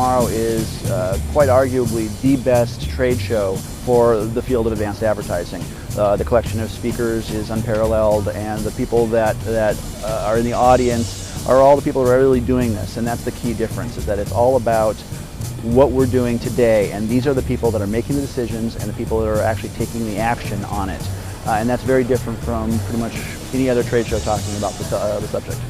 Tomorrow is quite arguably the best trade show for the field of advanced advertising. The collection of speakers is unparalleled, and the people that are in the audience are all the people who are really doing this, and that's the key difference, is that it's all about what we're doing today, and these are the people that are making the decisions and the people that are actually taking the action on it. And that's very different from pretty much any other trade show talking about the subject.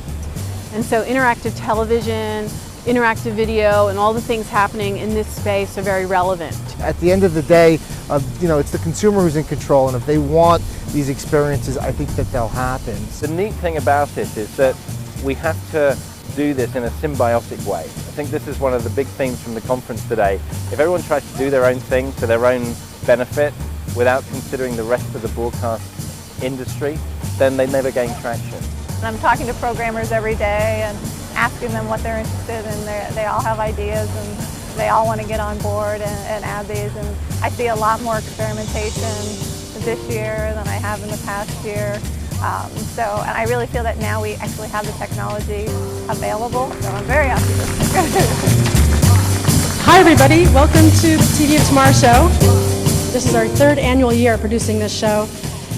And so interactive television, interactive video, and all the things happening in this space are very relevant. At the end of the day, it's the consumer who's in control, and if they want these experiences, I think that they'll happen. The neat thing about it is that we have to do this in a symbiotic way. I think this is one of the big themes from the conference today. If everyone tries to do their own thing to their own benefit without considering the rest of the broadcast industry, then they never gain traction. I'm talking to programmers every day and asking them what they're interested in. They all have ideas and they all want to get on board and add these. And I see a lot more experimentation this year than I have in the past year. And I really feel that now we actually have the technology available, so I'm very optimistic. Hi everybody, welcome to the TVOT Tomorrow show. This is our third annual year producing this show,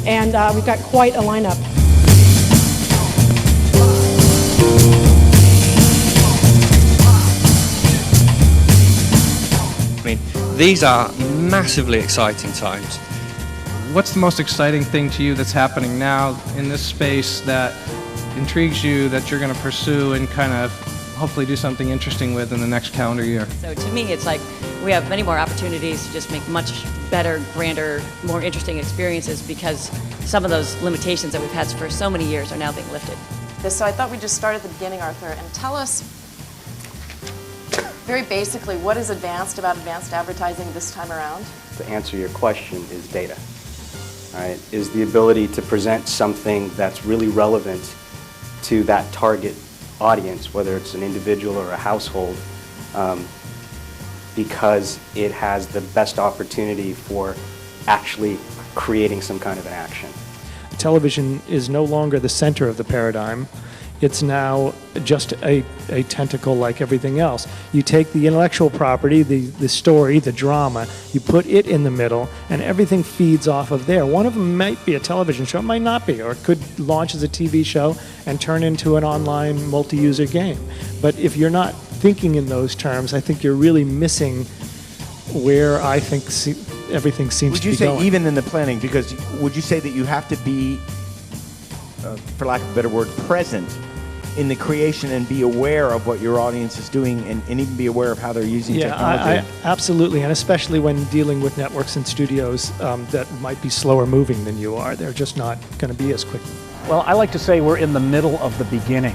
and we've got quite a lineup. I mean, these are massively exciting times. What's the most exciting thing to you that's happening now in this space that intrigues you, that you're going to pursue and kind of hopefully do something interesting with in the next calendar year? So to me, it's like we have many more opportunities to just make much better, grander, more interesting experiences because some of those limitations that we've had for so many years are now being lifted. So I thought we'd just start at the beginning, Arthur, and tell us very basically what is advanced about advanced advertising this time around? To answer your question is data. Right, is the ability to present something that's really relevant to that target audience, whether it's an individual or a household, because it has the best opportunity for actually creating some kind of an action. Television is no longer the center of the paradigm. It's now just a tentacle like everything else. You take the intellectual property, the story, the drama, you put it in the middle, and everything feeds off of there. One of them might be a television show, it might not be, or it could launch as a TV show and turn into an online multi-user game. But if you're not thinking in those terms, I think you're really missing where I think everything seems to be going. Would you say even in the planning, because would you say that you have to be, for lack of a better word, present in the creation and be aware of what your audience is doing and even be aware of how they're using technology? Absolutely, and especially when dealing with networks and studios that might be slower moving than you are. They're just not going to be as quick. Well, I like to say we're in the middle of the beginning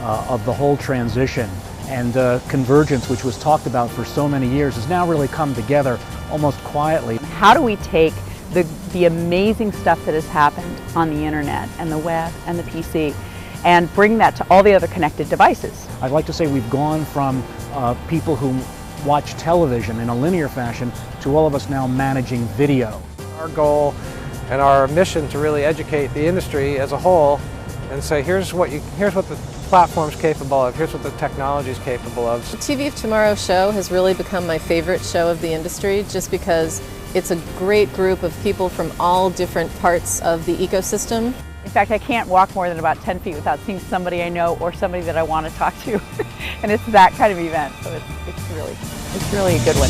of the whole transition, and convergence, which was talked about for so many years, has now really come together almost quietly. How do we take the amazing stuff that has happened on the internet and the web and the PC and bring that to all the other connected devices? I'd like to say we've gone from people who watch television in a linear fashion to all of us now managing video. Our goal and our mission to really educate the industry as a whole and say here's what the platform's capable of, here's what the technology is capable of. The TVOT Tomorrow show has really become my favorite show of the industry just because it's a great group of people from all different parts of the ecosystem. In fact, I can't walk more than about 10 feet without seeing somebody I know or somebody that I want to talk to. And it's that kind of event, so it's really a good one.